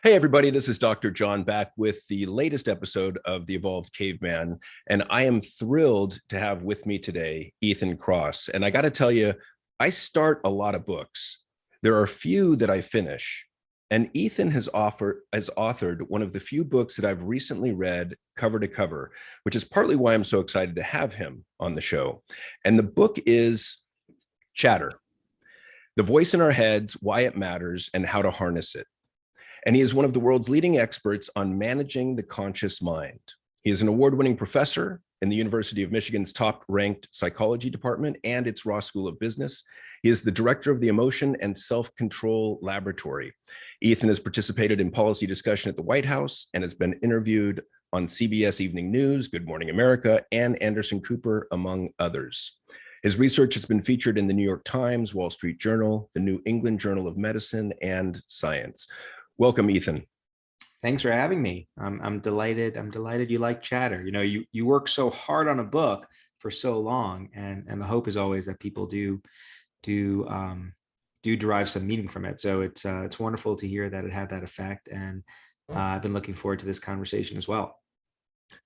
Hey, everybody, this is Dr. John back with the latest episode of the Evolved Caveman. And I am thrilled to have with me today Ethan Kross. And I got to tell you, I start a lot of books. There are a few that I finish. And Ethan has authored one of the few books that I've recently read cover to cover, which is partly why I'm so excited to have him on the show. And the book is Chatter: The Voice in Our Heads, Why It Matters, and How to Harness It. And he is one of the world's leading experts on managing the conscious mind. He is an award-winning professor in the University of Michigan's top-ranked psychology department and its Ross School of Business. He is the director of the Emotion and Self-Control Laboratory. Ethan has participated in policy discussion at the White House and has been interviewed on CBS Evening News, Good Morning America, and Anderson Cooper, among others. His research has been featured in the New York Times, Wall Street Journal, the New England Journal of Medicine, and Science. Welcome, Ethan. Thanks for having me. I'm delighted. I'm delighted you like Chatter. You know, you work so hard on a book for so long, and the hope is always that people do derive some meaning from it. So it's wonderful to hear that it had that effect, and I've been looking forward to this conversation as well.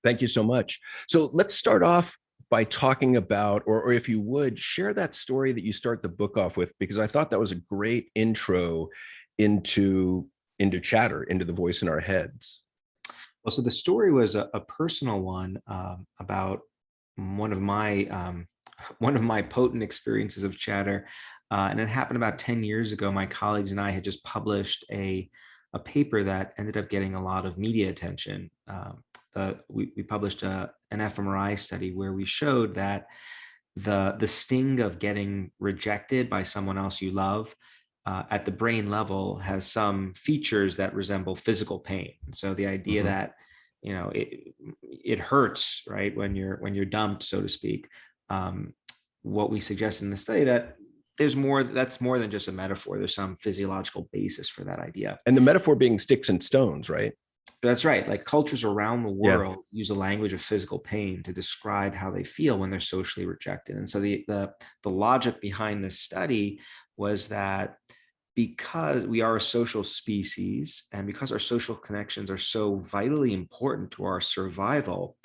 Thank you so much. So let's start off by talking about, or if you would, share that story that you start the book off with, because I thought that was a great intro into Chatter, into the voice in our heads. Well, so the story was a personal one about one of my potent experiences of Chatter, and it happened about 10 years ago. My colleagues and I had just published a paper that ended up getting a lot of media attention. We published an fMRI study where we showed that the sting of getting rejected by someone else you love at the brain level has some features that resemble physical pain. And so the idea that, you know, it hurts, right, when you're dumped, so to speak. What we suggest in the study that that's more than just a metaphor. There's some physiological basis for that idea. And the metaphor being sticks and stones, right? That's right. Like cultures around the world use a language of physical pain to describe how they feel when they're socially rejected. And so the logic behind this study was that because we are a social species and because our social connections are so vitally important to our survival,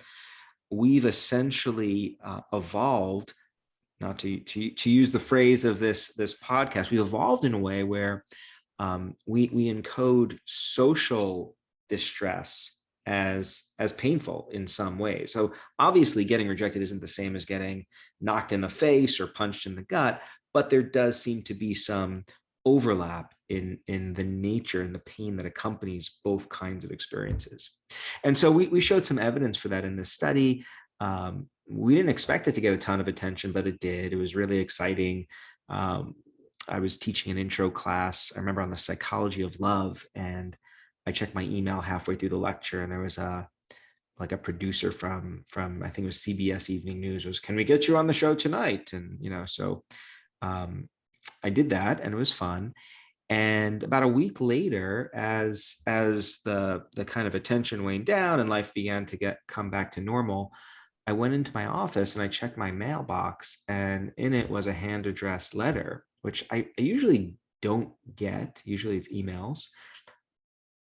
we've essentially evolved, not to use the phrase of this podcast, we evolved in a way where we encode social distress as painful in some way. So obviously getting rejected isn't the same as getting knocked in the face or punched in the gut, but there does seem to be some overlap in the nature and the pain that accompanies both kinds of experiences. And so we showed some evidence for that in this study. We didn't expect it to get a ton of attention, but it did. It was really exciting. I was teaching an intro class, I remember, on the psychology of love, and I checked my email halfway through the lecture, and there was a producer from I think it was CBS Evening News was, "Can we get you on the show tonight?" And so I did that, and it was fun. And about a week later, as the kind of attention waned down and life began to come back to normal, I went into my office and I checked my mailbox, and in it was a hand addressed letter, which I usually don't get. Usually it's emails.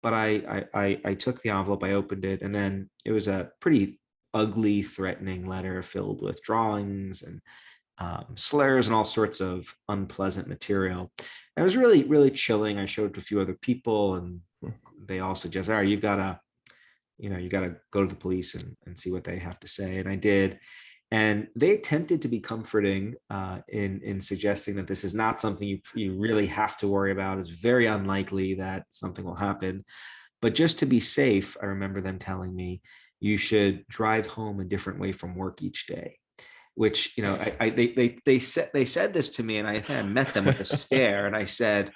But I took the envelope, I opened it, and then it was a pretty ugly, threatening letter filled with drawings and slurs and all sorts of unpleasant material. And it was really, really chilling. I showed it to a few other people, and they all suggested, "All right, you got to go to the police and see what they have to say." And I did. And they attempted to be comforting in suggesting that this is not something you really have to worry about. It's very unlikely that something will happen. But just to be safe, I remember them telling me, you should drive home a different way from work each day. Which, they said this to me, and I met them with a stare, and I said,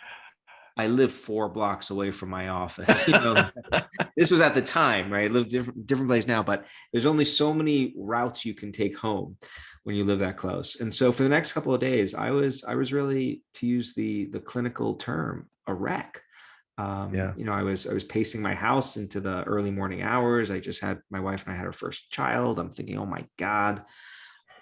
"I live 4 blocks away from my office." This was at the time, right? I live different place now, but there's only so many routes you can take home when you live that close. And so for the next couple of days, I was really, to use the clinical term, a wreck. I was pacing my house into the early morning hours. I just had, my wife and I had our first child. I'm thinking, oh my God,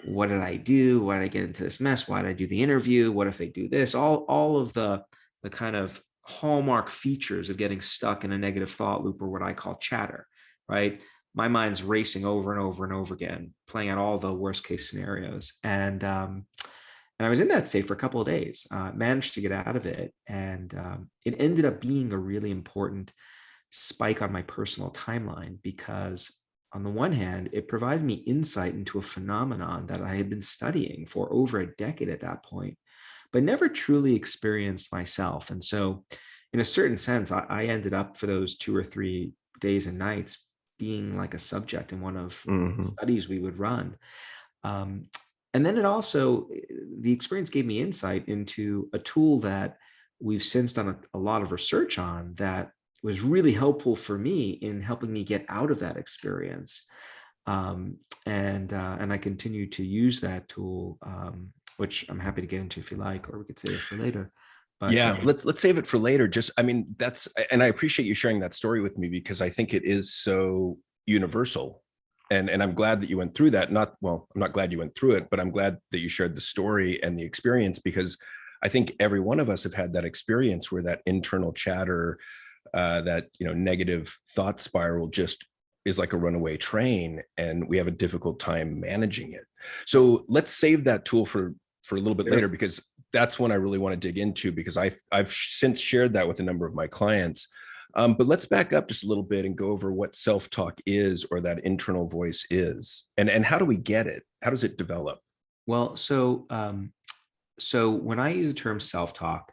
what did I do? Why did I get into this mess? Why did I do the interview? What if they do this? All of the kind of hallmark features of getting stuck in a negative thought loop, or what I call chatter, right? My mind's racing over and over and over again, playing out all the worst case scenarios. And I was in that state for a couple of days, managed to get out of it. And it ended up being a really important spike on my personal timeline, because on the one hand, it provided me insight into a phenomenon that I had been studying for over a decade at that point, but never truly experienced myself. And so, in a certain sense, I ended up, for those 2 or 3 days and nights, being like a subject in one of the studies we would run. Um, and then the experience gave me insight into a tool that we've since done a lot of research on, that was really helpful for me in helping me get out of that experience. And I continue to use that tool, which I'm happy to get into if you like, or we could save it for later. But Yeah, let's save it for later. Just, I mean, and I appreciate you sharing that story with me, because I think it is so universal. And I'm glad that you went through that. I'm not glad you went through it, but I'm glad that you shared the story and the experience, because I think every one of us have had that experience where that internal chatter, that, negative thought spiral just is like a runaway train, and we have a difficult time managing it. So let's save that tool for a little bit later, because that's one I really want to dig into, because I've since shared that with a number of my clients. But let's back up just a little bit and go over what self-talk is, or that internal voice is, and how do we get it? How does it develop? well, so when I use the term self-talk,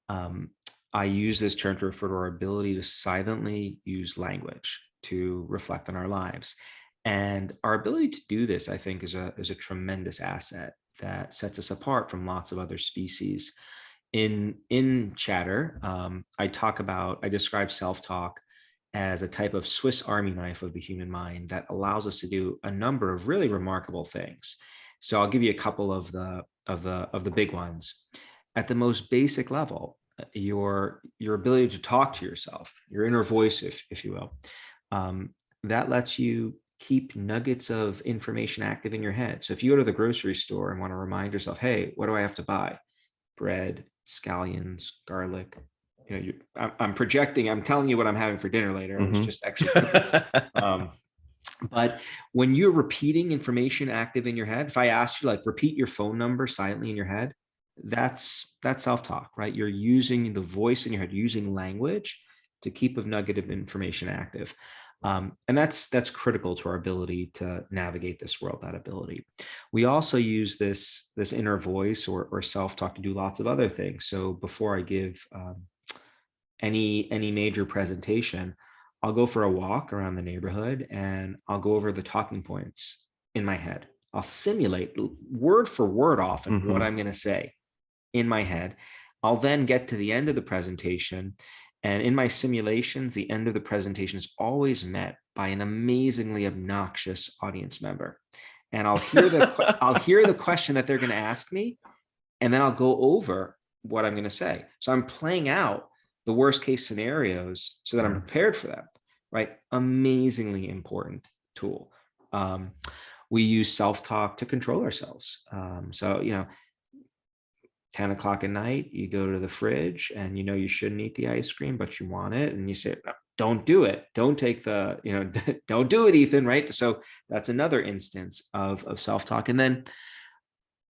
um, I use this term to refer to our ability to silently use language to reflect on our lives. And our ability to do this, I think, is a tremendous asset that sets us apart from lots of other species. In chatter, I describe self-talk as a type of Swiss Army knife of the human mind that allows us to do a number of really remarkable things. So I'll give you a couple of the big ones. At the most basic level, your ability to talk to yourself, your inner voice, if you will, that lets you keep nuggets of information active in your head. So if you go to the grocery store and want to remind yourself, hey, what do I have to buy? Bread, scallions, garlic. I'm projecting. I'm telling you what I'm having for dinner later. I was just actually cooking. But when you're repeating information active in your head, if I asked you, like, repeat your phone number silently in your head, that's self-talk, right? You're using the voice in your head, using language to keep a nugget of information active. And that's critical to our ability to navigate this world, that ability. We also use this inner voice or self-talk to do lots of other things. So before I give any major presentation, I'll go for a walk around the neighborhood and I'll go over the talking points in my head. I'll simulate word for word often what I'm going to say in my head. I'll then get to the end of the presentation, and in my simulations, the end of the presentation is always met by an amazingly obnoxious audience member. And I'll hear the question that they're going to ask me, and then I'll go over what I'm going to say. So I'm playing out the worst case scenarios so that I'm prepared for them, right? Amazingly important tool. We use self-talk to control ourselves. So, 10 o'clock at night, you go to the fridge and you shouldn't eat the ice cream, but you want it. And you say, don't do it. Don't take don't do it, Ethan, right? So that's another instance of self-talk. And then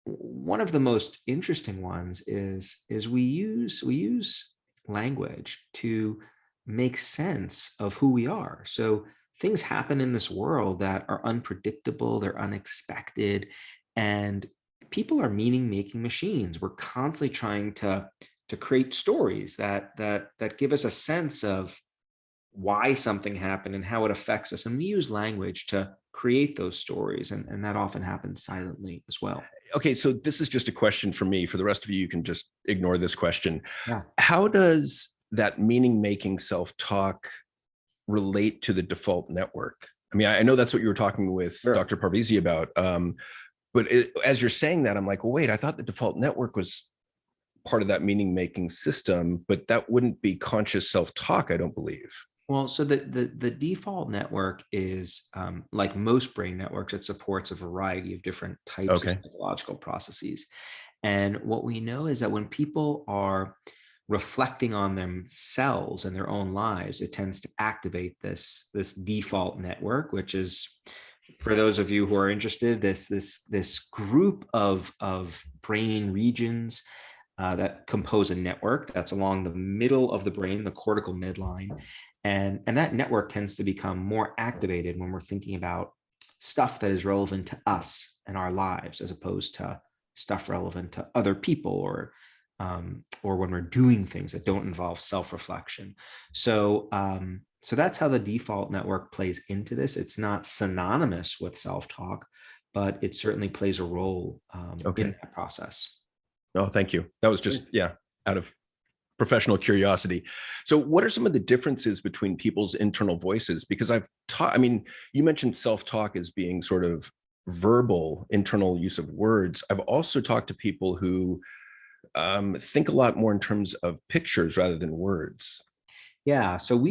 one of the most interesting ones is we use language to make sense of who we are. So things happen in this world that are unpredictable, they're unexpected, and people are meaning-making machines. We're constantly trying to create stories that give us a sense of why something happened and how it affects us. And we use language to create those stories, and that often happens silently as well. Okay, so this is just a question for me. For the rest of you can just ignore this question. Yeah. How does that meaning-making self-talk relate to the default network? I mean, I know that's what you were talking with Dr. Parvizi about. But as you're saying that, I'm like, well, wait, I thought the default network was part of that meaning-making system, but that wouldn't be conscious self-talk, I don't believe. Well, so the default network is like most brain networks, it supports a variety of different types of psychological processes. And what we know is that when people are reflecting on themselves and their own lives, it tends to activate this default network, which is, for those of you who are interested, this group of brain regions that compose a network that's along the middle of the brain, the cortical midline. And that network tends to become more activated when we're thinking about stuff that is relevant to us and our lives, as opposed to stuff relevant to other people, or when we're doing things that don't involve self-reflection. So that's how the default network plays into this. It's not synonymous with self-talk, but it certainly plays a role in that process. Oh, thank you. That was just, out of professional curiosity. So what are some of the differences between people's internal voices? Because you mentioned self-talk as being sort of verbal, internal use of words. I've also talked to people who think a lot more in terms of pictures rather than words. Yeah, so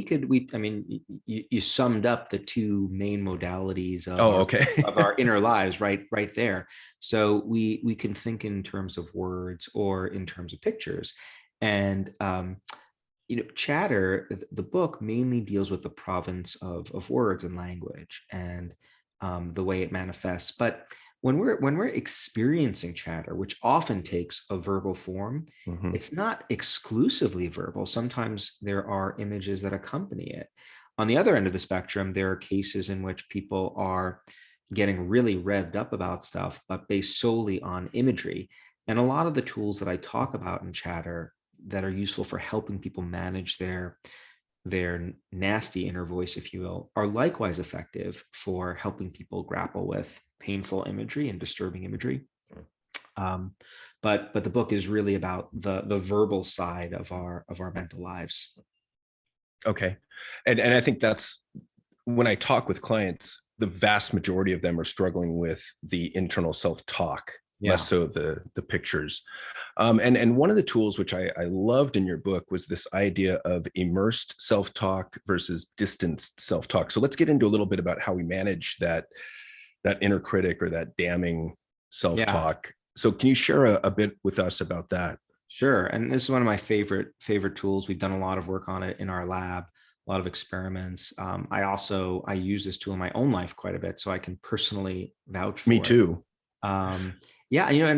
you summed up the two main modalities of of our inner lives right there. So we can think in terms of words or in terms of pictures. And Chatter, the book, mainly deals with the province of words and language, and the way it manifests. But when we're experiencing chatter, which often takes a verbal form, it's not exclusively verbal. Sometimes there are images that accompany it. On the other end of the spectrum, there are cases in which people are getting really revved up about stuff, but based solely on imagery. And a lot of the tools that I talk about in chatter that are useful for helping people manage their nasty inner voice, if you will, are likewise effective for helping people grapple with painful imagery and disturbing imagery. But the book is really about the verbal side of our mental lives. Okay. And I think that's when I talk with clients, the vast majority of them are struggling with the internal self-talk, less so the pictures. And one of the tools which I loved in your book was this idea of immersed self-talk versus distanced self-talk. So let's get into a little bit about how we manage that inner critic or that damning self-talk. So can you share a bit with us about that? Sure. And this is one of my favorite tools. We've done a lot of work on it in our lab, a lot of experiments. I use this tool in my own life quite a bit, so I can personally vouch for it. Me too. And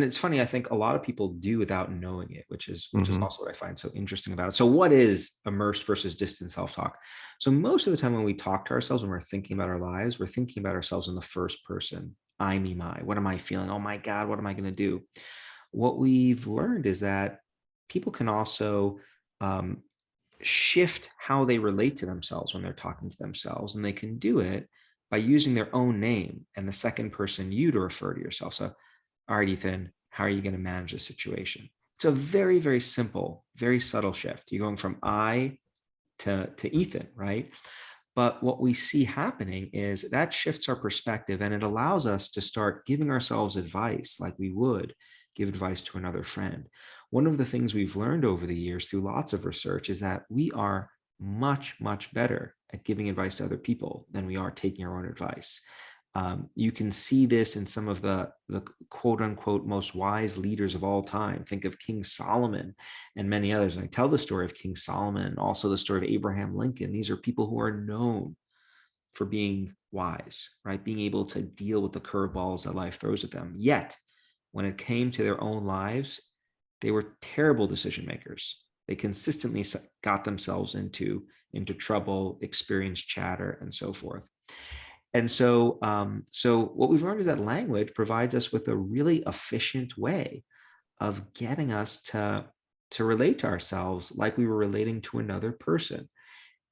it's funny, I think a lot of people do without knowing it, which is also what I find so interesting about it. So what is immersed versus distant self-talk? So most of the time when we talk to ourselves, when we're thinking about our lives, we're thinking about ourselves in the first person. I, me, my. What am I feeling? Oh my God, what am I going to do? What we've learned is that people can also shift how they relate to themselves when they're talking to themselves, and they can do it by using their own name and the second person you to refer to yourself. So, all right, Ethan, how are you going to manage the situation? It's a very, very simple, very subtle shift. You're going from I to Ethan, right? But what we see happening is that shifts our perspective, and it allows us to start giving ourselves advice like we would give advice to another friend. One of the things we've learned over the years through lots of research is that we are much, much better at giving advice to other people than we are taking our own advice. You can see this in some of the quote unquote most wise leaders of all time. Think of King Solomon and many others. And I tell the story of King Solomon and also the story of Abraham Lincoln. These are people who are known for being wise, right? Being able to deal with the curveballs that life throws at them. Yet, when it came to their own lives, they were terrible decision makers. They consistently got themselves into trouble, experienced chatter, and so forth. And so what we've learned is that language provides us with a really efficient way of getting us to relate to ourselves like we were relating to another person.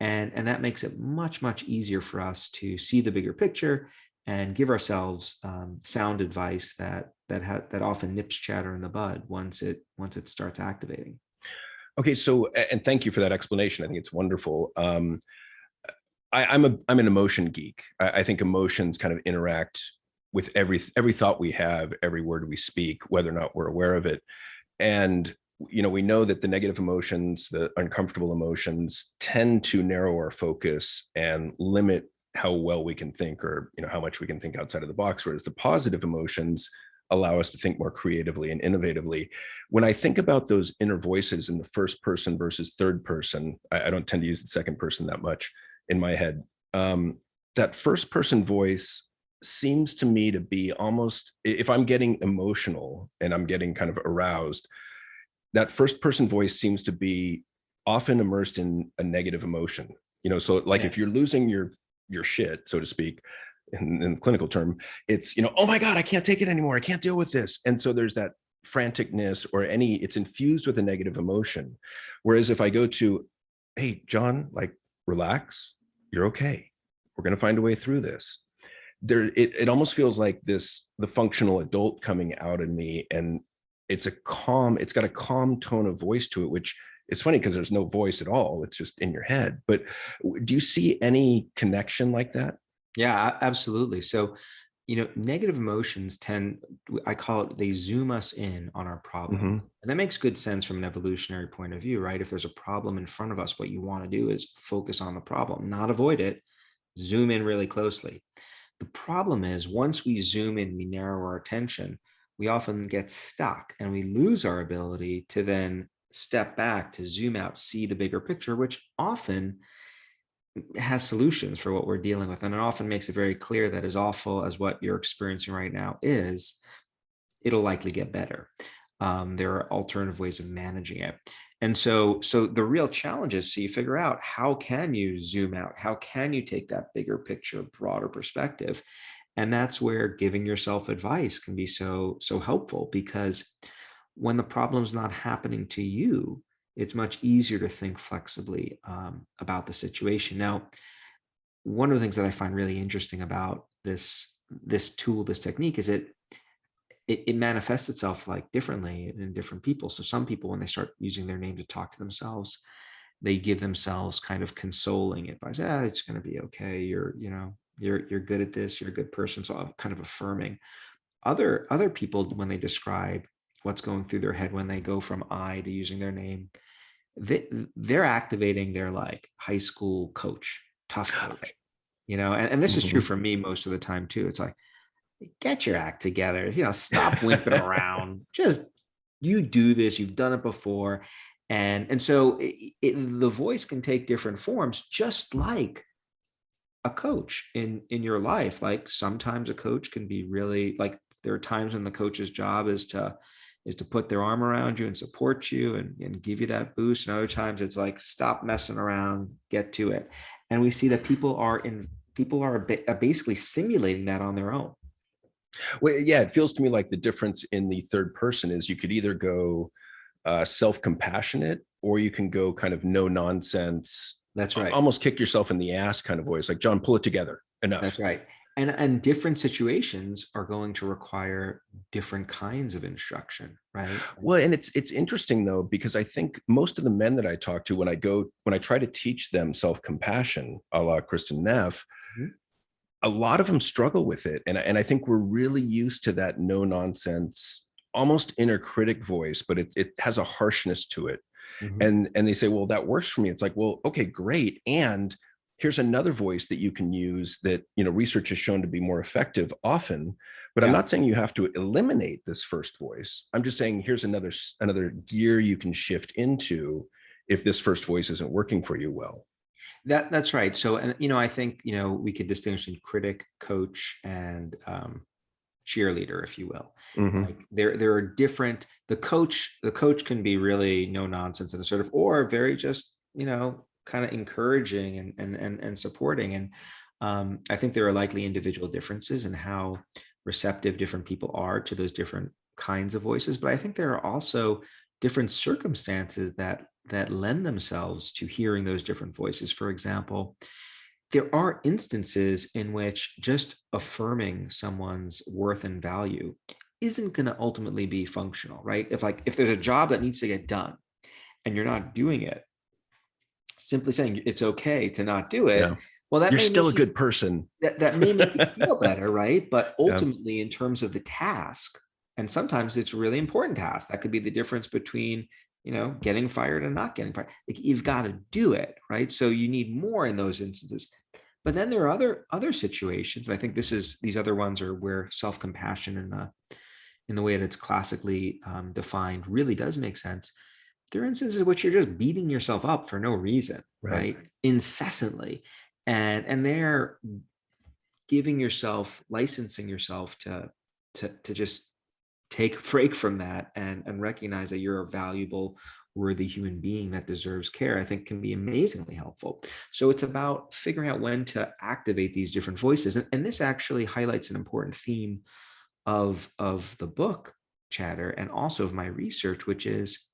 And that makes it much, much easier for us to see the bigger picture and give ourselves sound advice that often nips chatter in the bud once it starts activating. Okay, so, and thank you for that explanation. I think it's wonderful. I'm an emotion geek. I think emotions kind of interact with every thought we have, every word we speak, whether or not we're aware of it. And we know that the negative emotions, the uncomfortable emotions, tend to narrow our focus and limit how well we can think, or how much we can think outside of the box. Whereas the positive emotions allow us to think more creatively and innovatively. When I think about those inner voices in the first person versus third person, I don't tend to use the second person that much in my head. That first person voice seems to me to be almost, if I'm getting emotional and I'm getting kind of aroused, that first person voice seems to be often immersed in a negative emotion. So like if you're Yes. losing your shit, so to speak, in clinical term, it's, oh my God, I can't take it anymore. I can't deal with this. And so there's that franticness or it's infused with a negative emotion. Whereas if I go to, hey, John, like, relax, you're okay. We're going to find a way through this. It almost feels like the functional adult coming out in me. And it's got a calm tone of voice to it, which it's funny because there's no voice at all. It's just in your head. But do you see any connection like that? Yeah, absolutely. So, negative emotions I call it, they zoom us in on our problem. Mm-hmm. And that makes good sense from an evolutionary point of view, right? If there's a problem in front of us, what you want to do is focus on the problem, not avoid it, zoom in really closely. The problem is once we zoom in, we narrow our attention, we often get stuck and we lose our ability to then step back, to zoom out, see the bigger picture, which often has solutions for what we're dealing with. And it often makes it very clear that as awful as what you're experiencing right now is, it'll likely get better. There are alternative ways of managing it. And so the real challenge is, so you figure out, how can you zoom out? How can you take that bigger picture, broader perspective? And that's where giving yourself advice can be so helpful, because when the problem's not happening to you, it's much easier to think flexibly about the situation. Now, one of the things that I find really interesting about this tool, this technique, is it manifests itself like differently in different people. So some people, when they start using their name to talk to themselves, they give themselves kind of consoling advice. It's going to be okay. You're good at this. You're a good person. So kind of affirming. Other people, when they describe what's going through their head when they go from I to using their name, they're activating their like high school coach, tough coach, and this is true Mm-hmm. for me most of the time too. It's like, get your act together, stop wimping around. Just, you do this, you've done it before. And so the voice can take different forms, just like a coach in your life. Like sometimes a coach can be really like, there are times when the coach's job is to put their arm around you and support you and give you that boost. And other times it's like, stop messing around, get to it. And we see that people are basically simulating that on their own. Well, yeah, it feels to me like the difference in the third person is you could either go self-compassionate, or you can go kind of no nonsense, That's right. almost kick yourself in the ass kind of voice, like, John, pull it together, enough. That's right. And different situations are going to require different kinds of instruction, right? Well, and it's interesting though, because I think most of the men that I talk to, when I try to teach them self-compassion, a la Kristen Neff, Mhm. a lot of them struggle with it. And I think we're really used to that no nonsense, almost inner critic voice, but it has a harshness to it. Mhm. And they say, well, that works for me. It's like, well, okay, great. And here's another voice that you can use that, research has shown to be more effective often. But I'm Yeah. not saying you have to eliminate this first voice. I'm just saying here's another gear you can shift into if this first voice isn't working for you well. That's right. So, and I think we could distinguish between critic, coach, and cheerleader, if you will. Mm-hmm. Like there are different. The coach can be really no nonsense and assertive, or very just kind of encouraging and supporting. And I think there are likely individual differences in how receptive different people are to those different kinds of voices. But I think there are also different circumstances that lend themselves to hearing those different voices. For example, there are instances in which just affirming someone's worth and value isn't going to ultimately be functional, right? If there's a job that needs to get done and you're not doing it, simply saying it's okay to not do Yeah. it, well, that You're may still make a you good person. that may make you feel better, right? But Yeah. ultimately, in terms of the task, and sometimes it's a really important task, that could be the difference between getting fired and not getting fired. Like, you've got to do it, right? So you need more in those instances. But then there are other situations. I think these other ones are where self-compassion in the way that it's classically defined really does make sense. There are instances in which you're just beating yourself up for no reason, right? Incessantly. And they're giving yourself, licensing yourself to just take a break from that and recognize that you're a valuable, worthy human being that deserves care, I think can be amazingly helpful. So it's about figuring out when to activate these different voices. And this actually highlights an important theme of the book Chatter and also of my research, which is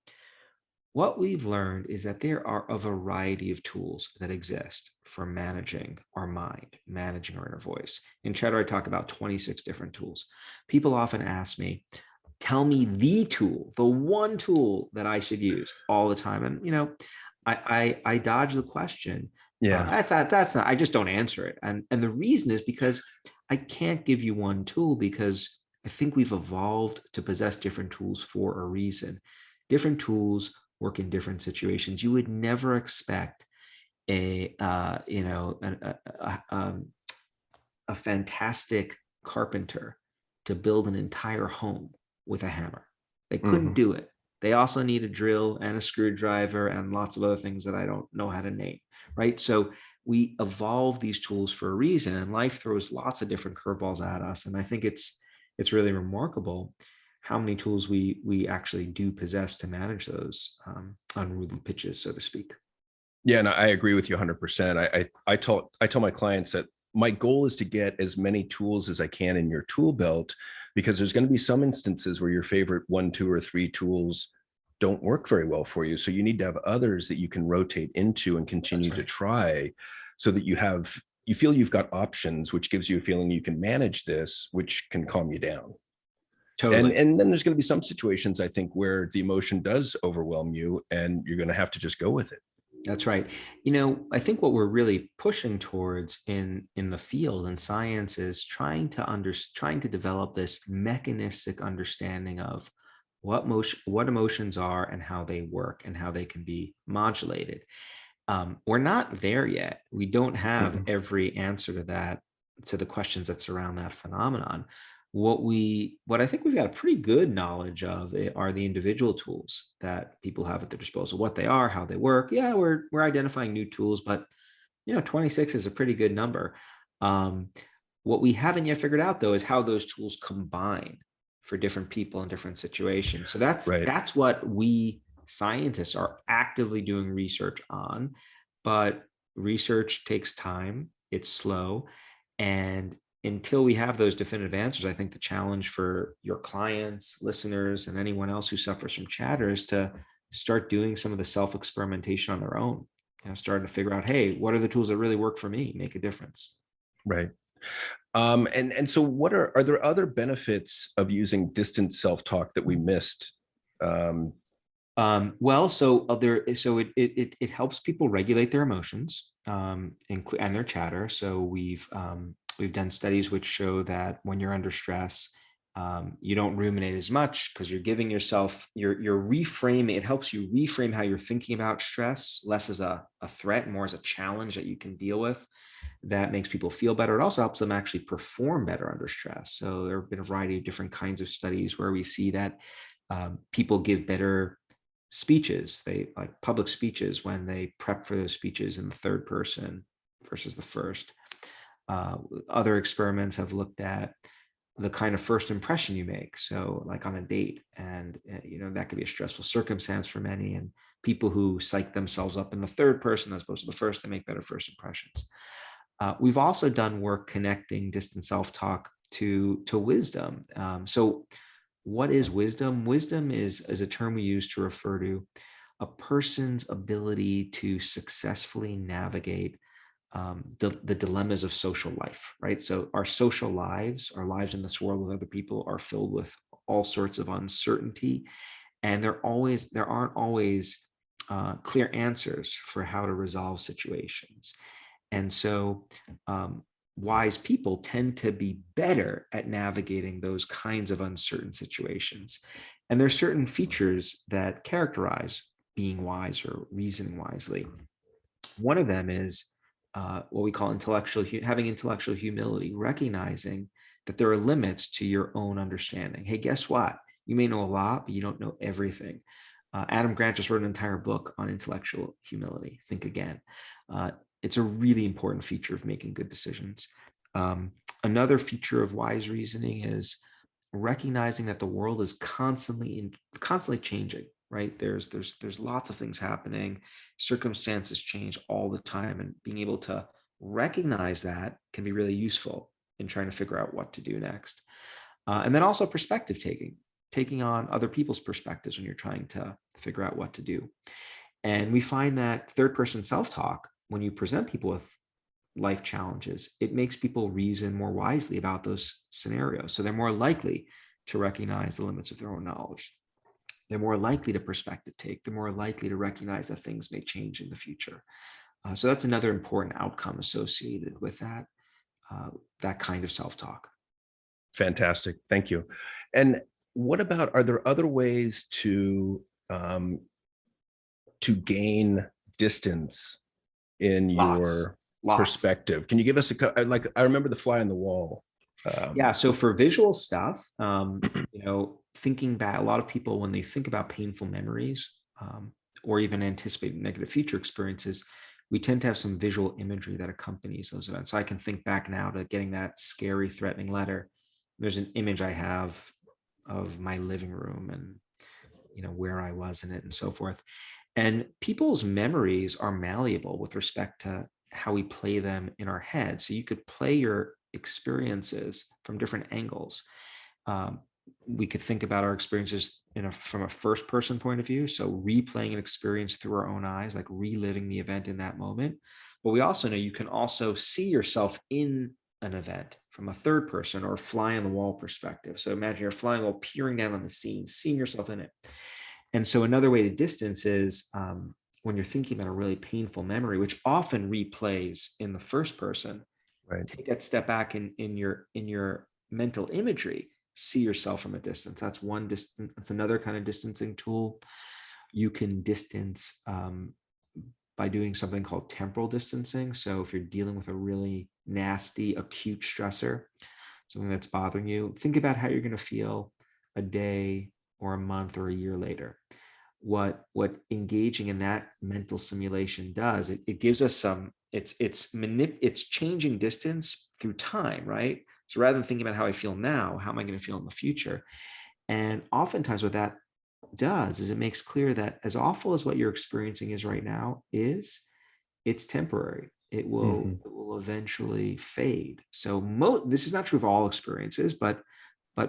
what we've learned is that there are a variety of tools that exist for managing our mind, managing our inner voice. In Chatter, I talk about 26 different tools. People often ask me, tell me the tool, the one tool that I should use all the time. And, I dodge the question. Yeah. That's not, I just don't answer it. And the reason is because I can't give you one tool, because I think we've evolved to possess different tools for a reason. Different tools work in different situations. You would never expect a fantastic carpenter to build an entire home with a hammer. They couldn't do it. They also need a drill and a screwdriver and lots of other things that I don't know how to name, right? So we evolve these tools for a reason, and life throws lots of different curveballs at us. And I think it's really remarkable how many tools we actually do possess to manage those unruly pitches, so to speak. Yeah, and I agree with you 100%. I tell my clients that my goal is to get as many tools as I can in your tool belt, because there's going to be some instances where your favorite 1, 2, or 3 tools don't work very well for you. So you need to have others that you can rotate into and continue to try, so that you feel you've got options, which gives you a feeling you can manage this, which can calm you down. Totally. And then there's going to be some situations, I think, where the emotion does overwhelm you and you're going to have to just go with it. That's right. I think what we're really pushing towards in the field and science is trying to develop this mechanistic understanding of what emotions are and how they work and how they can be modulated. We're not there yet. We don't have every answer to that, to the questions that surround that phenomenon. What I think we've got a pretty good knowledge of are the individual tools that people have at their disposal, what they are, how they work. Yeah, we're identifying new tools, but 26 is a pretty good number. What we haven't yet figured out, though, is how those tools combine for different people in different situations. So that's what we scientists are actively doing research on, but research takes time. It's slow. And until we have those definitive answers, I think the challenge for your clients, listeners, and anyone else who suffers from chatter is to start doing some of the self-experimentation on their own, starting to figure out, hey, what are the tools that really work for me, make a difference? Right. And so what are there other benefits of using distant self-talk that we missed? It helps people regulate their emotions and their chatter. So we've done studies which show that when you're under stress, you don't ruminate as much, because you're giving yourself, you're reframing. It helps you reframe how you're thinking about stress, less as a threat, more as a challenge that you can deal with. That makes people feel better. It also helps them actually perform better under stress. So there have been a variety of different kinds of studies where we see that people give better speeches, they like public speeches, when they prep for those speeches in the third person versus the first. Other experiments have looked at the kind of first impression you make. So like on a date, and that could be a stressful circumstance for many, and people who psych themselves up in the third person as opposed to the first, they make better first impressions. We've also done work connecting distant self-talk to wisdom. So what is wisdom? Wisdom is a term we use to refer to a person's ability to successfully navigate the dilemmas of social life, right? So our social lives, our lives in this world with other people, are filled with all sorts of uncertainty, and there aren't always clear answers for how to resolve situations. And so wise people tend to be better at navigating those kinds of uncertain situations. And there's certain features that characterize being wise or reasoning wisely. One of them is what we call having intellectual humility, recognizing that there are limits to your own understanding. Hey, guess what? You may know a lot, but you don't know everything. Adam Grant just wrote an entire book on intellectual humility. Think again. It's a really important feature of making good decisions. Another feature of wise reasoning is recognizing that the world is constantly changing, right? There's lots of things happening. Circumstances change all the time, and being able to recognize that can be really useful in trying to figure out what to do next. And then also perspective taking on other people's perspectives when you're trying to figure out what to do. And we find that third person self-talk, when you present people with life challenges, it makes people reason more wisely about those scenarios. So they're more likely to recognize the limits of their own knowledge. They're more likely to perspective take. They're more likely to recognize that things may change in the future. So that's another important outcome associated with that kind of self-talk. Fantastic. Thank you. And what about, are there other ways to gain distance in your perspective? Can you give us like, I remember the fly on the wall. Yeah. So for visual stuff, thinking back, a lot of people, when they think about painful memories, or even anticipate negative future experiences, we tend to have some visual imagery that accompanies those events. So I can think back now to getting that scary, threatening letter. There's an image I have of my living room and, where I was in it and so forth. And people's memories are malleable with respect to how we play them in our head. So you could play your experiences from different angles. We could think about our experiences from a first person point of view. So replaying an experience through our own eyes, like reliving the event in that moment. But we also know you can also see yourself in an event from a third person or fly on the wall perspective. So imagine you're flying while peering down on the scene, seeing yourself in it. And so another way to distance is when you're thinking about a really painful memory, which often replays in the first person, right? Take that step back in your mental imagery, see yourself from a distance. That's one distance. That's another kind of distancing tool. You can distance by doing something called temporal distancing. So if you're dealing with a really nasty, acute stressor, something that's bothering you, think about how you're going to feel a day or a month or a year later. What engaging in that mental simulation does, it gives us some, it's changing distance through time, right? So rather than thinking about how I feel now, how am I going to feel in the future? And oftentimes what that does is it makes clear that as awful as what you're experiencing is right now it's temporary. It will eventually fade. So this is not true of all experiences, but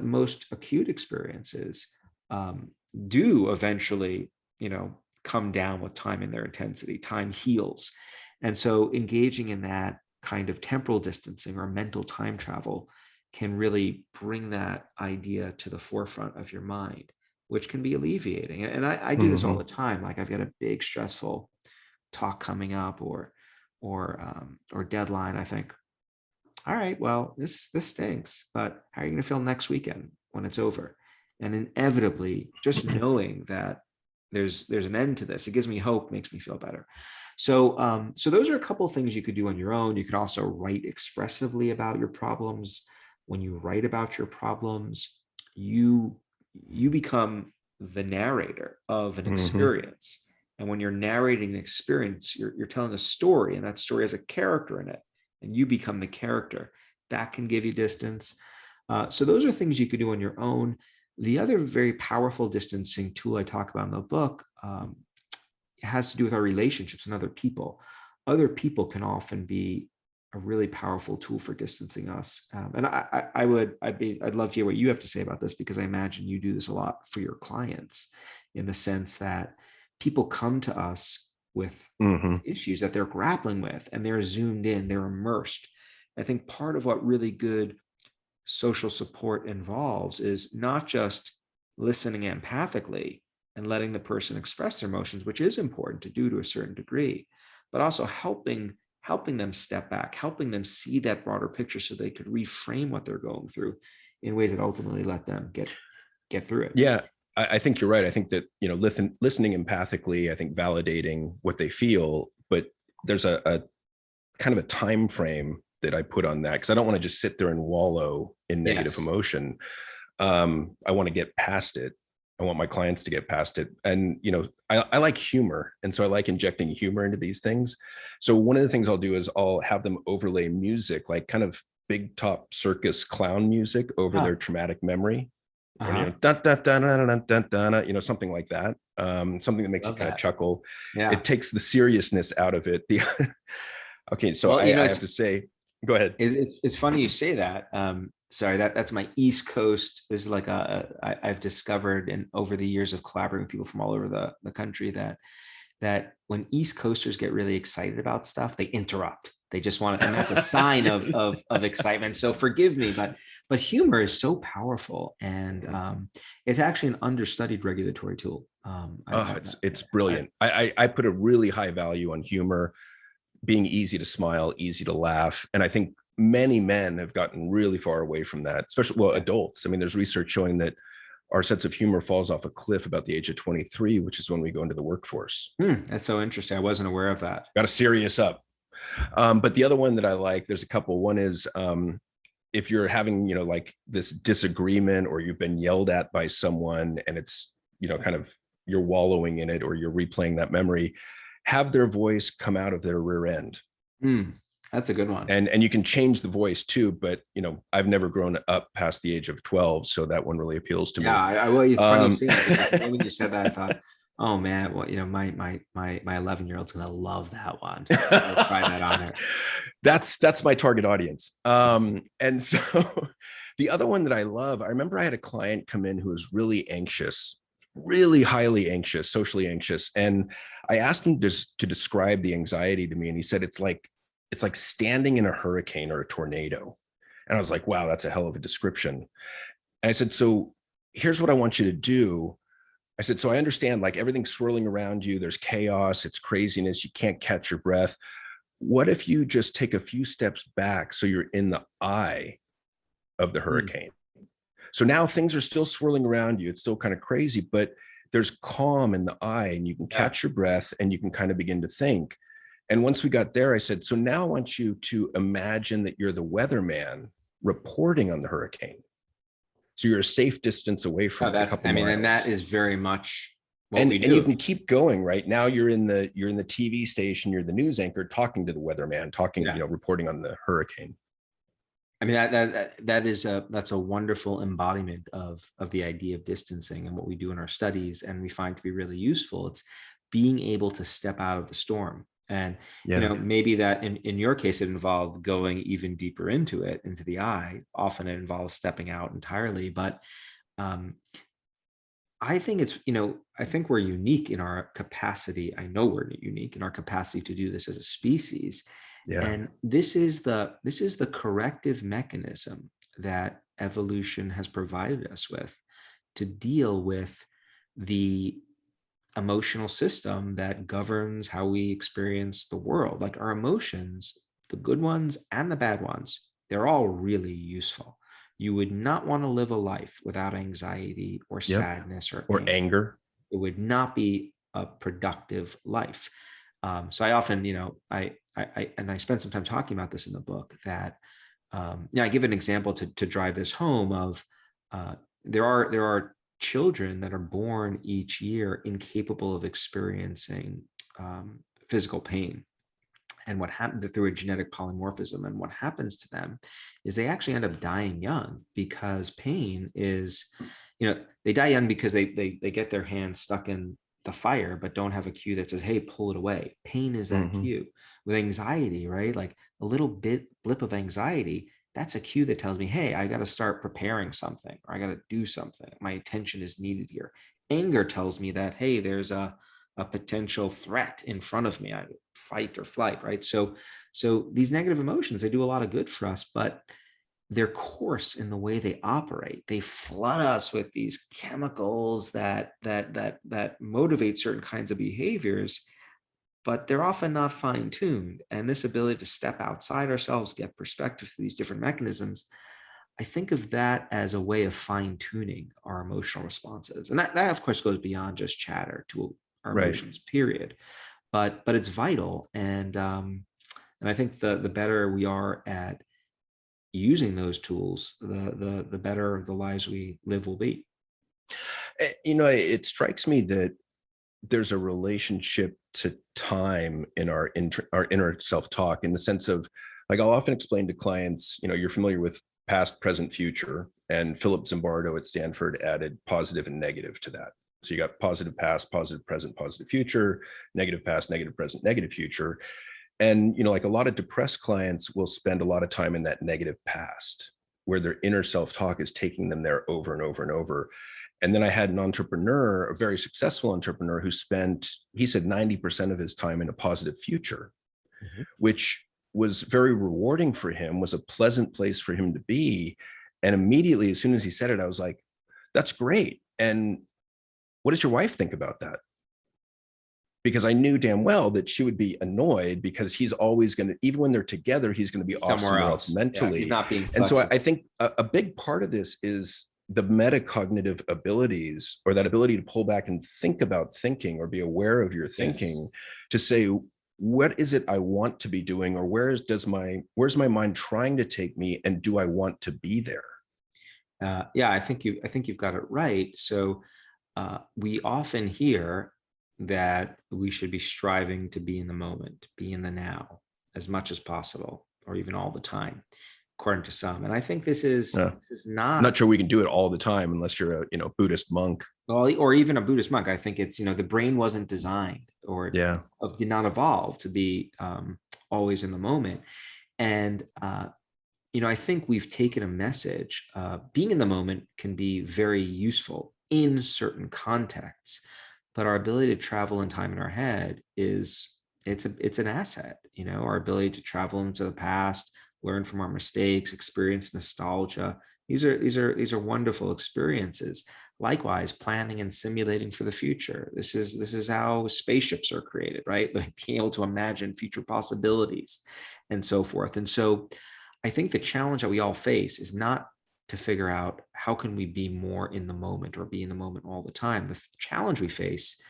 most acute experiences do eventually, come down with time and their intensity. Time heals. And so engaging in that kind of temporal distancing or mental time travel can really bring that idea to the forefront of your mind, which can be alleviating. And I do this all the time. Like I've got a big stressful talk coming up or deadline. I think, all right, well, this stinks, but how are you going to feel next weekend when it's over? And inevitably, just knowing that there's an end to this, it gives me hope, makes me feel better. So those are a couple of things you could do on your own. You could also write expressively about your problems. When you write about your problems, you become the narrator of an experience. And when you're narrating an experience, you're telling a story, and that story has a character in it, and you become the character. That can give you distance. So those are things you could do on your own. The other very powerful distancing tool I talk about in the book has to do with our relationships and other people. Other people can often be a really powerful tool for distancing us. And I'd love to hear what you have to say about this, because I imagine you do this a lot for your clients, in the sense that people come to us with issues that they're grappling with, and they're zoomed in, they're immersed. I think part of what really good social support involves is not just listening empathically and letting the person express their emotions, which is important to do to a certain degree, but also helping them step back, helping them see that broader picture so they could reframe what they're going through in ways that ultimately let them get through it. Yeah, I think you're right. I think that, listening empathically, I think validating what they feel, but there's a kind of a time frame that I put on that, because I don't want to just sit there and wallow in negative Yes. emotion. I want to get past it. I want my clients to get past it. And, I like humor. And so I like injecting humor into these things. So one of the things I'll do is I'll have them overlay music, like kind of big top circus clown music over their Oh, traumatic memory. And, uh-huh. dun, dun, dun, dun, dun, dun, dun, dun, something like that. Something that makes you Love kind of that. chuckle. Yeah. It takes the seriousness out of it. Okay, so Well, I have to say, go ahead. it's funny you say that. Sorry, that's my East Coast. Is like I've discovered, and over the years of collaborating with people from all over the country, that when East Coasters get really excited about stuff, they interrupt. They just want to, and that's a sign of excitement. So forgive me, but humor is so powerful, and it's actually an understudied regulatory tool. Oh, it's brilliant. I put a really high value on humor being easy to smile, easy to laugh. And I think many men have gotten really far away from that, especially, well, adults. I mean, there's research showing that our sense of humor falls off a cliff about the age of 23, which is when we go into the workforce. That's so interesting. I wasn't aware of that. Got to serious up. But the other one that I like, there's a couple. One is if you're having, like this disagreement, or you've been yelled at by someone, and it's, kind of you're wallowing in it, or you're replaying that memory, have their voice come out of their rear end. That's a good one. And you can change the voice too, but I've never grown up past the age of 12, so that one really appeals to me. Well, it's funny you say that, because when you said that, I thought, oh man, well, my 11-year-old's gonna love that one. So I'll try that on her. That's my target audience. And so the other one that I love, I remember I had a client come in who was really anxious, really highly anxious, socially anxious. And I asked him to describe the anxiety to me. And he said, it's like standing in a hurricane or a tornado. And I was like, wow, that's a hell of a description. And I said, so here's what I want you to do. I said, so I understand, like, everything's swirling around you. There's chaos, it's craziness. You can't catch your breath. What if you just take a few steps back so you're in the eye of the hurricane? So now things are still swirling around you. It's still kind of crazy, but there's calm in the eye, and you can catch your breath, and you can kind of begin to think. And once we got there, I said, so now I want you to imagine that you're the weatherman reporting on the hurricane. So you're a safe distance away from it, a couple miles. And that is very much what and, we do. And you can keep going, right? Now you're in the TV station, you're the news anchor talking to the weatherman, reporting on the hurricane. I mean, that's a wonderful embodiment of the idea of distancing and what we do in our studies, and we find to be really useful. It's being able to step out of the storm. And maybe that in your case, it involved going even deeper into the eye. Often it involves stepping out entirely. But I think I think we're unique in our capacity. I know we're unique in our capacity to do this as a species. Yeah. And this is the corrective mechanism that evolution has provided us with to deal with the emotional system that governs how we experience the world. Like, our emotions, the good ones and the bad ones, they're all really useful. You would not want to live a life without anxiety or sadness or anger. It would not be a productive life. So I often, I spend some time talking about this in the book, that I give an example to drive this home of there are children that are born each year incapable of experiencing physical pain. And what happened through a genetic polymorphism, and what happens to them is they actually end up dying young, because pain is, they die young because they get their hands stuck in the fire, but don't have a cue that says, hey, pull it away. Pain is that cue. With anxiety, right? Like a little blip of anxiety, that's a cue that tells me, hey, I got to start preparing something, or I got to do something. My attention is needed here. Anger tells me that, hey, there's a potential threat in front of me. I fight or flight, right? So these negative emotions, they do a lot of good for us, but they're coarse in the way they operate. They flood us with these chemicals that motivate certain kinds of behaviors, but they're often not fine-tuned. And this ability to step outside ourselves, get perspective through these different mechanisms, I think of that as a way of fine-tuning our emotional responses. And that of course goes beyond just chatter to our emotions, period. But it's vital. And And I think the better we are at using those tools, the better the lives we live will be. It strikes me that there's a relationship to time in our inner self-talk, in the sense of, like, I'll often explain to clients, you're familiar with past, present, future, and Philip Zimbardo at Stanford added positive and negative to that. So you got positive past, positive present, positive future, negative past, negative present, negative future. And like a lot of depressed clients will spend a lot of time in that negative past, where their inner self-talk is taking them there over and over and over. And then I had an entrepreneur, a very successful entrepreneur, who spent, he said, 90% of his time in a positive future, Mhm. which was very rewarding for him, was a pleasant place for him to be. And immediately, as soon as he said it, I was like, that's great. And what does your wife think about that? Because I knew damn well that she would be annoyed, because he's always going to, even when they're together, he's going to be off Somewhere somewhere else else. Yeah, he's mentally. not being And so I flexible. think a big part of this is the metacognitive abilities, or that ability to pull back and think about thinking, or be aware of your Yes. thinking, to say, what is it I want to be doing, or where's my mind trying to take me, and do I want to be there? Yeah, I think you've got it right. So we often hear that we should be striving to be in the moment, be in the now as much as possible, or even all the time, according to some. And I think this is I'm not not, sure we can do it all the time unless you're a Buddhist monk. well, or even a Buddhist monk. I think it's, the brain wasn't designed, or Yeah. did not evolve to be always in the moment. And I think we've taken a message. Being in the moment can be very useful in certain contexts, but our ability to travel in time in our head it's an asset. Our ability to travel into the past, learn from our mistakes, experience nostalgia. These are wonderful experiences. Likewise, planning and simulating for the future. This is how spaceships are created, right? Like being able to imagine future possibilities and so forth. And so I think the challenge that we all face is not to figure out how can we be more in the moment or be in the moment all the time. The challenge we face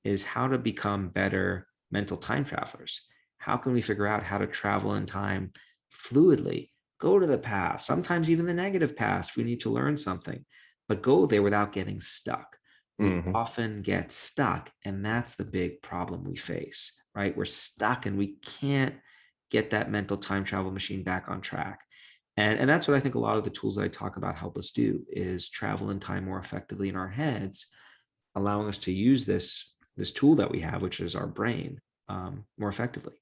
is how to become better mental time travelers. How can we figure out how to travel in time fluidly, go to the past, sometimes even the negative past if we need to learn something, but go there without getting stuck. We Mhm. often get stuck, and that's the big problem we face, right? We're stuck and we can't get that mental time travel machine back on track. And that's what I think a lot of the tools that I talk about help us do, is travel in time more effectively in our heads, allowing us to use this tool that we have, which is our brain, more effectively.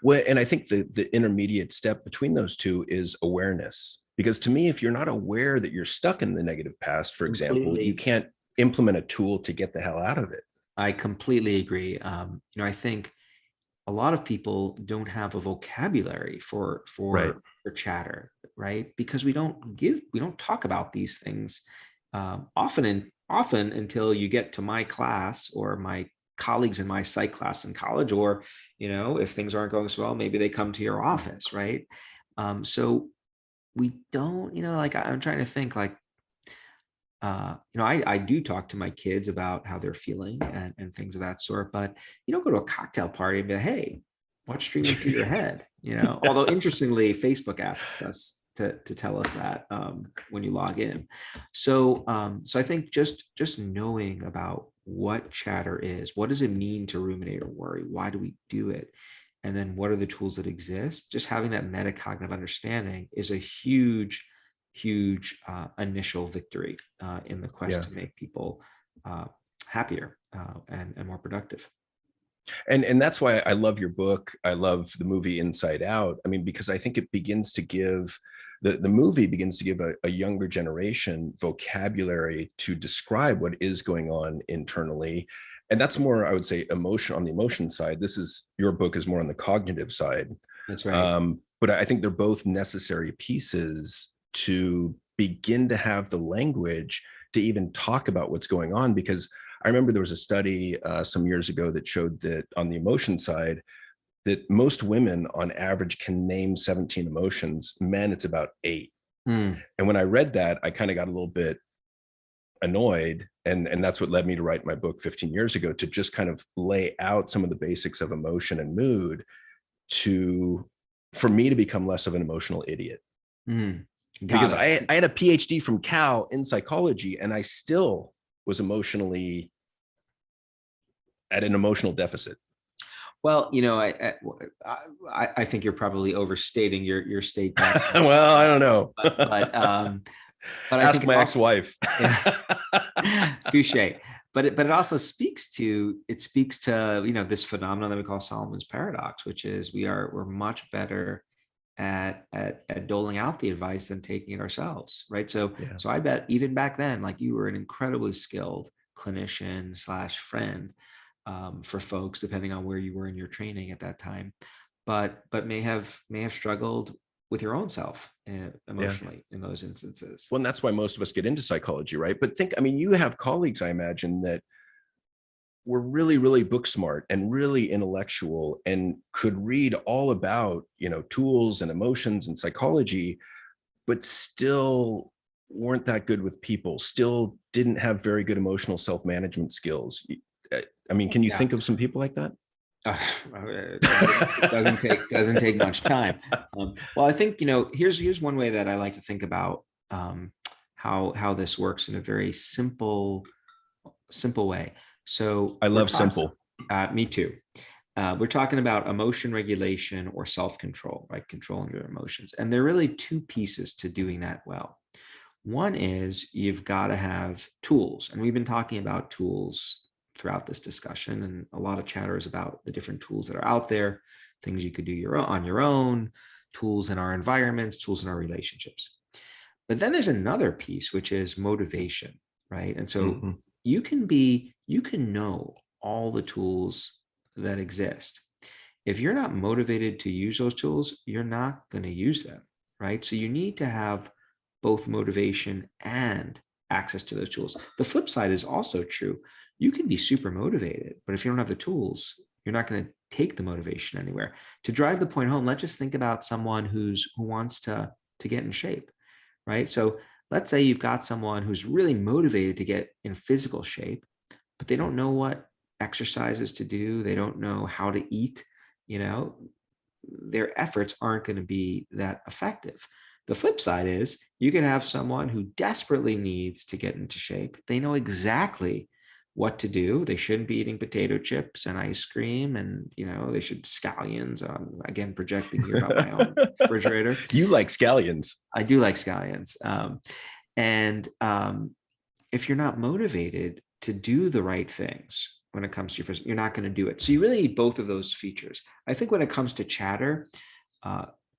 Well, and I think the intermediate step between those two is awareness. Because to me, if you're not aware that you're stuck in the negative past, for example, you Completely. can't implement a tool to get the hell out of it. I completely agree. I think a lot of people don't have a vocabulary Right. for chatter, right? Because we don't talk about these things often until you get to my class or my colleagues in my psych class in college, or if things aren't going so well, maybe they come to your office, right? So we don't, like I'm trying to think, like I do talk to my kids about how they're feeling and things of that sort, but you don't go to a cocktail party and be like, hey, what's streaming through your head? Although interestingly, Facebook asks us to tell us that when you log in. So I think just knowing about what chatter is, what does it mean to ruminate or worry? Why do we do it? And then what are the tools that exist? Just having that metacognitive understanding is a huge initial victory in the quest Yeah. to make people happier and more productive. And that's why I love your book. I love the movie Inside Out. I mean, because I think it begins to give the movie begins to give a younger generation vocabulary to describe what is going on internally. And that's more, I would say, emotion on the emotion side. This is, your book is more on the cognitive side. That's right. But I think they're both necessary pieces to begin to have the language to even talk about what's going on. Because I remember there was a study some years ago that showed that on the emotion side, that most women on average can name 17 emotions. Men, it's about 8. Mm, And when I read that, I kind of got a little bit annoyed. And that's what led me to write my book 15 years ago, to just kind of lay out some of the basics of emotion and mood, for me to become less of an emotional idiot. Because Got it. I had a PhD from Cal in psychology, and I still was emotionally at an emotional deficit. Well, I think you're probably overstating your statement. Well, I don't know. But I Ask think my also, ex-wife. touche. But it also speaks to this phenomenon that we call Solomon's paradox, which is we're much better at doling out the advice than taking it ourselves, right? So Yeah. so I bet even back then, like, you were an incredibly skilled clinician / friend for folks, depending on where you were in your training at that time, but may have struggled with your own self emotionally in those instances. Well, and that's why most of us get into psychology, right? But you have colleagues, I imagine, that were really, really book smart and really intellectual and could read all about, tools and emotions and psychology, but still weren't that good with people, still didn't have very good emotional self-management skills. I mean, can you think of some people like that? It doesn't take much time. Well, I think, here's one way that I like to think about how this works in a very simple way. So I love simple. Me too. We're talking about emotion regulation or self-control, right? Controlling your emotions. And there are really two pieces to doing that well. One is you've got to have tools. And we've been talking about tools throughout this discussion, and a lot of chatter is about the different tools that are out there, things you could do on your own, tools in our environments, tools in our relationships. But then there's another piece, which is motivation, right? And so you can know all the tools that exist. If you're not motivated to use those tools, you're not going to use them, right? So you need to have both motivation and access to those tools. The flip side is also true. You can be super motivated, but if you don't have the tools, you're not going to take the motivation anywhere. To drive the point home, let's just think about someone who wants to get in shape, right? So let's say you've got someone who's really motivated to get in physical shape, but they don't know what exercises to do. They don't know how to eat, their efforts aren't going to be that effective. The flip side is you can have someone who desperately needs to get into shape. They know exactly what to do. They shouldn't be eating potato chips and ice cream, and they should scallions. Again, projecting here about my own refrigerator. You like scallions? I do like scallions. If you're not motivated to do the right things when it comes to you're not going to do it. So you really need both of those features. I think when it comes to chatter,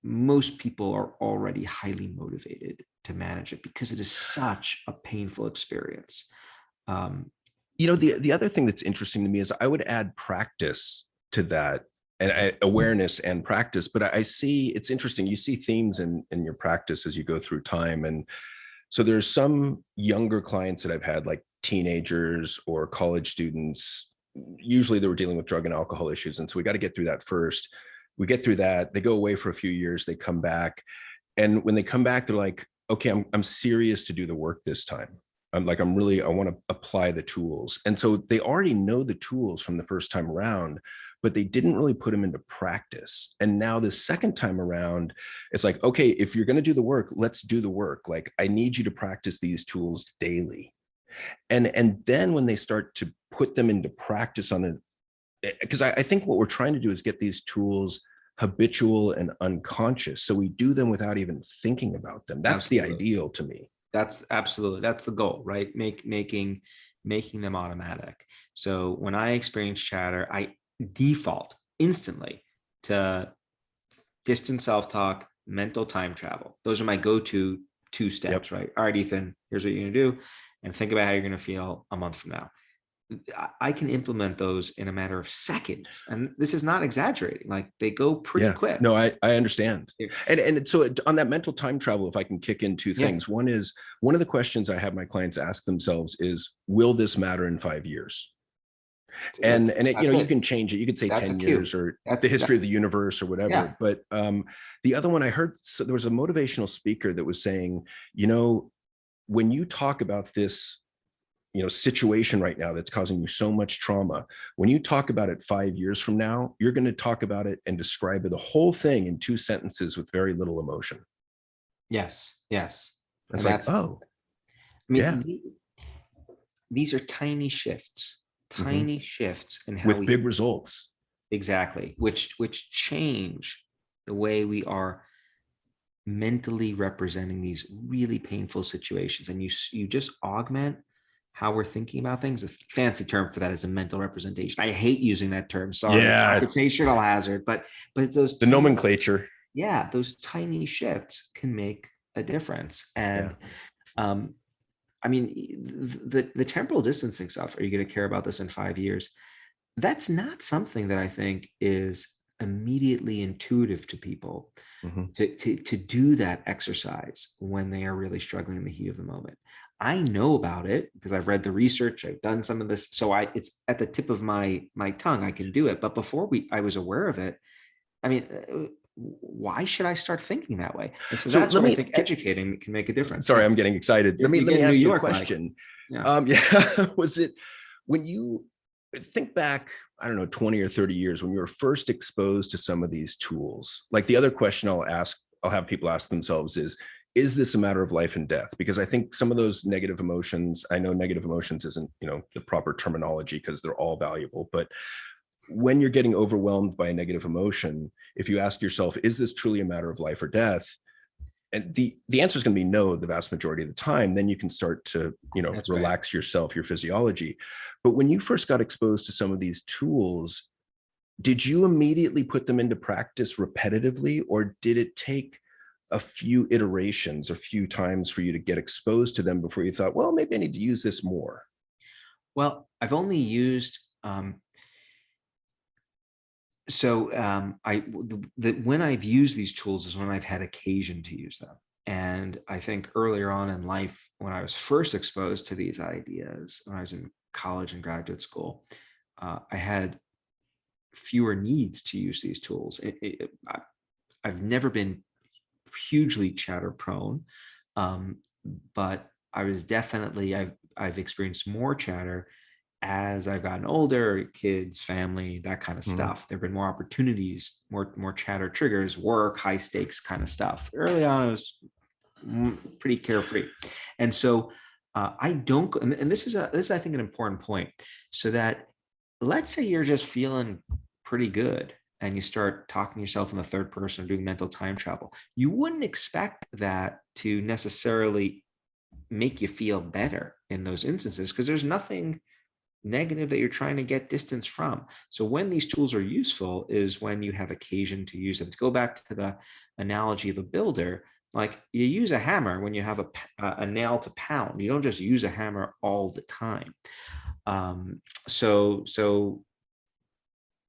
most people are already highly motivated to manage it because it is such a painful experience. The other thing that's interesting to me is I would add practice to that, and awareness and practice. But I see, it's interesting. You see themes in your practice as you go through time. And so there's some younger clients that I've had, like teenagers or college students. Usually they were dealing with drug and alcohol issues. And so we got to get through that first. We get through that. They go away for a few years. They come back. And when they come back, they're like, okay, I'm serious to do the work this time. I want to apply the tools. And so they already know the tools from the first time around, but they didn't really put them into practice. And now the second time around, it's like, okay, if you're going to do the work, let's do the work. Like, I need you to practice these tools daily. And then when they start to put them into practice because I think what we're trying to do is get these tools habitual and unconscious. So we do them without even thinking about them. That's Absolutely. The ideal to me. That's the goal, right? Making them automatic. So when I experience chatter, I default instantly to distant self-talk, mental time travel. Those are my go-to 2 steps, right? All right, Ethan, here's what you're going to do, and think about how you're going to feel a month from now. I can implement those in a matter of seconds. And this is not exaggerating. Like, they go pretty quick. No, I understand. And so on that mental time travel, if I can kick in 2 things, one of the questions I have my clients ask themselves is, will this matter in 5 years? And you can change it. You could say 10 years or the history of the universe or whatever. Yeah. But the other one I heard, so there was a motivational speaker that was saying, when you talk about this situation right now that's causing you so much trauma, when you talk about it 5 years from now, you're going to talk about it and describe the whole thing in 2 sentences with very little emotion. Yes, yes. It's And like, that's, oh, I yeah. mean, these are Mhm. tiny shifts in how With we, big results. exactly, which change the way we are mentally representing these really painful situations. And you just augment how we're thinking about things. A fancy term for that is a mental representation. I hate using that term. Sorry, Yeah, it's occupational hazard, but it's those the tiny, nomenclature. yeah, those tiny shifts can make a difference. Yeah. And um, I mean, the temporal distancing stuff. Are you going to care about this in 5 years? That's not something that I think is immediately intuitive to people Mhm. to do that exercise when they are really struggling in the heat of the moment. I know about it because I've read the research, I've done some of this, so it's at the tip of my tongue. I can do it, but before I was aware of it. I mean, why should I start thinking that way? And so So that's let what I me think educating can make a difference. sorry, I'm getting excited. Let me You're let me getting New ask you a York like, question. yeah. Yeah, was it when you think back, I don't know, 20 or 30 years when you were first exposed to some of these tools? Like the other question I'll have people ask themselves is this a matter of life and death? Because I think some of those negative emotions, I know negative emotions isn't, the proper terminology because they're all valuable, but when you're getting overwhelmed by a negative emotion, if you ask yourself, is this truly a matter of life or death? And the answer is going to be no the vast majority of the time. Then you can start to That's right. relax yourself, your physiology. But when you first got exposed to some of these tools, did you immediately put them into practice repetitively, or did it take a few iterations, a few times for you to get exposed to them before you thought, well, maybe I need to use this more? Well, I've only used when I've used these tools is when I've had occasion to use them. And I think earlier on in life, when I was first exposed to these ideas, when I was in college and graduate school, I had fewer needs to use these tools. I've never been hugely chatter prone, but I was definitely I've experienced more chatter as I've gotten older, kids, family, that kind of Mhm. stuff. There have been more opportunities, more chatter triggers, work, high stakes kind of stuff. Early on, I was pretty carefree, and so I don't. And this is I think an important point. So that let's say you're just feeling pretty good and you start talking to yourself in the third person or doing mental time travel, you wouldn't expect that to necessarily make you feel better in those instances because there's nothing negative that you're trying to get distance from. So when these tools are useful is when you have occasion to use them. To go back to the analogy of a builder, like you use a hammer when you have a nail to pound. You don't just use a hammer all the time. So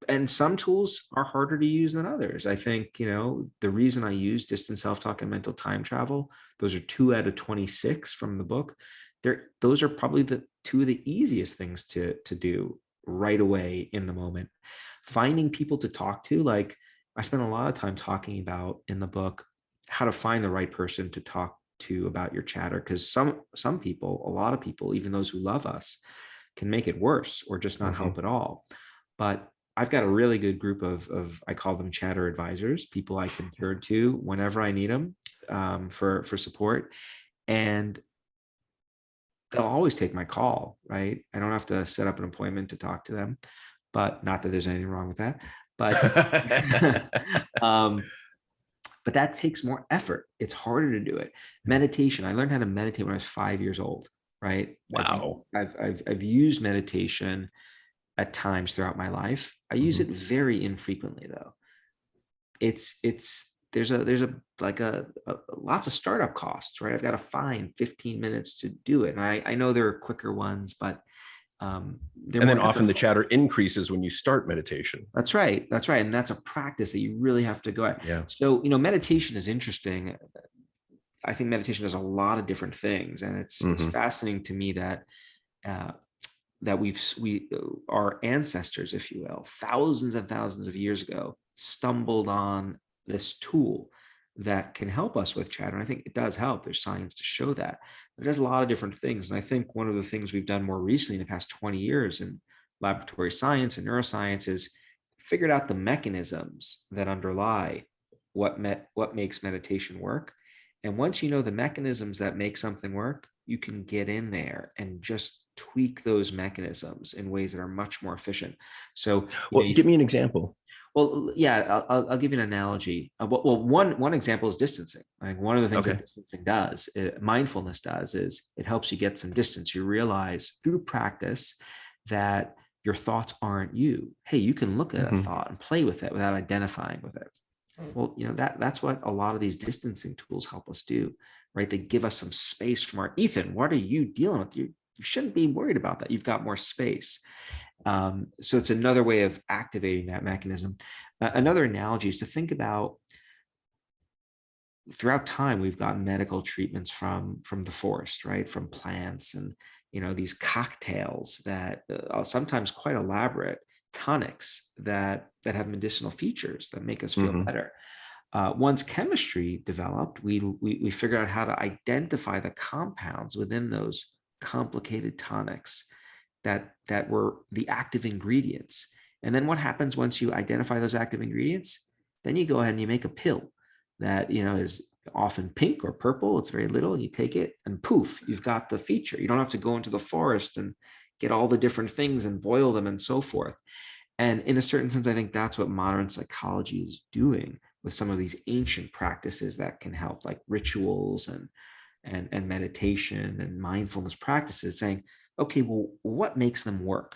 and some tools are harder to use than others. I think, the reason I use distance self-talk and mental time travel, those are 2 out of 26 from the book. Those are probably the 2 of the easiest things to do right away in the moment. Finding people to talk to, like I spent a lot of time talking about in the book how to find the right person to talk to about your chatter, because some people, a lot of people, even those who love us, can make it worse or just not Mhm. help at all. But I've got a really good group of I call them chatter advisors, people I can turn to whenever I need them for support, and they'll always take my call. Right, I don't have to set up an appointment to talk to them, but not that there's anything wrong with that. But um, but that takes more effort. It's harder to do it. Meditation. I learned how to meditate when I was 5 years old. Right. Wow. I've used meditation at times throughout my life. I use Mhm. it very infrequently though. There's lots of startup costs, right? I've got to find 15 minutes to do it. And I know there are quicker ones, but they're And then more often the effortful. chatter increases when you start meditation. That's right. That's right. And that's a practice that you really have to go at. Yeah. So, meditation is interesting. I think meditation does a lot of different things. And it's Mhm. fascinating to me that uh, that our ancestors, if you will, thousands and thousands of years ago, stumbled on this tool that can help us with chatter. And I think it does help. There's science to show that. But it does a lot of different things. And I think one of the things we've done more recently in the past 20 years in laboratory science and neuroscience is figured out the mechanisms that underlie what makes meditation work. And once you know the mechanisms that make something work, you can get in there and just tweak those mechanisms in ways that are much more efficient. So, Well, give me an example. well, yeah, I'll give you an analogy. Well, one example is distancing. Like one of the things that distancing does, mindfulness does, is it helps you get some distance. You realize through practice that your thoughts aren't you. Hey, you can look at a thought and play with it without identifying with it. Well, that's what a lot of these distancing tools help us do, right? They give us some space from our Ethan. What are you dealing with? You shouldn't be worried about that. You've got more space. So it's another way of activating that mechanism. Another analogy is to think about throughout time, we've gotten medical treatments from the forest, right? From plants and, these cocktails that are sometimes quite elaborate tonics that have medicinal features that make us feel better. Once chemistry developed, we figured out how to identify the compounds within those complicated tonics that were the active ingredients. And then what happens once you identify those active ingredients? Then you go ahead and you make a pill that is often pink or purple. It's very little, and you take it and poof, you've got the feature. You don't have to go into the forest and get all the different things and boil them and so forth. And in a certain sense, I think that's what modern psychology is doing with some of these ancient practices that can help, like rituals and meditation and mindfulness practices, saying, okay, well, what makes them work?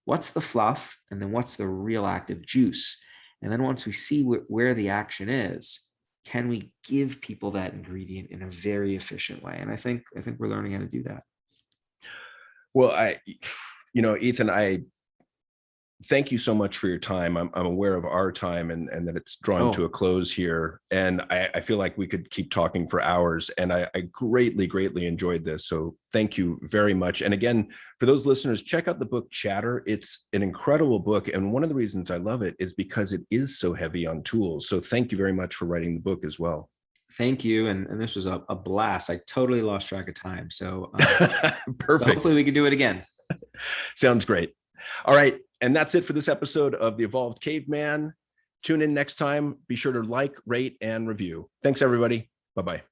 What's the fluff? And then what's the real active juice? And then once we see where the action is, can we give people that ingredient in a very efficient way? And I think we're learning how to do that. Well, Ethan, I thank you so much for your time. I'm aware of our time and that it's drawing to a close here. And I feel like we could keep talking for hours. And I greatly, greatly enjoyed this. So thank you very much. And again, for those listeners, check out the book Chatter. It's an incredible book. And one of the reasons I love it is because it is so heavy on tools. So thank you very much for writing the book as well. Thank you. And this was a blast. I totally lost track of time. So perfect. So hopefully we can do it again. Sounds great. All right. And that's it for this episode of The Evolved Caveman. Tune in next time. Be sure to like, rate, and review. Thanks, everybody. Bye-bye.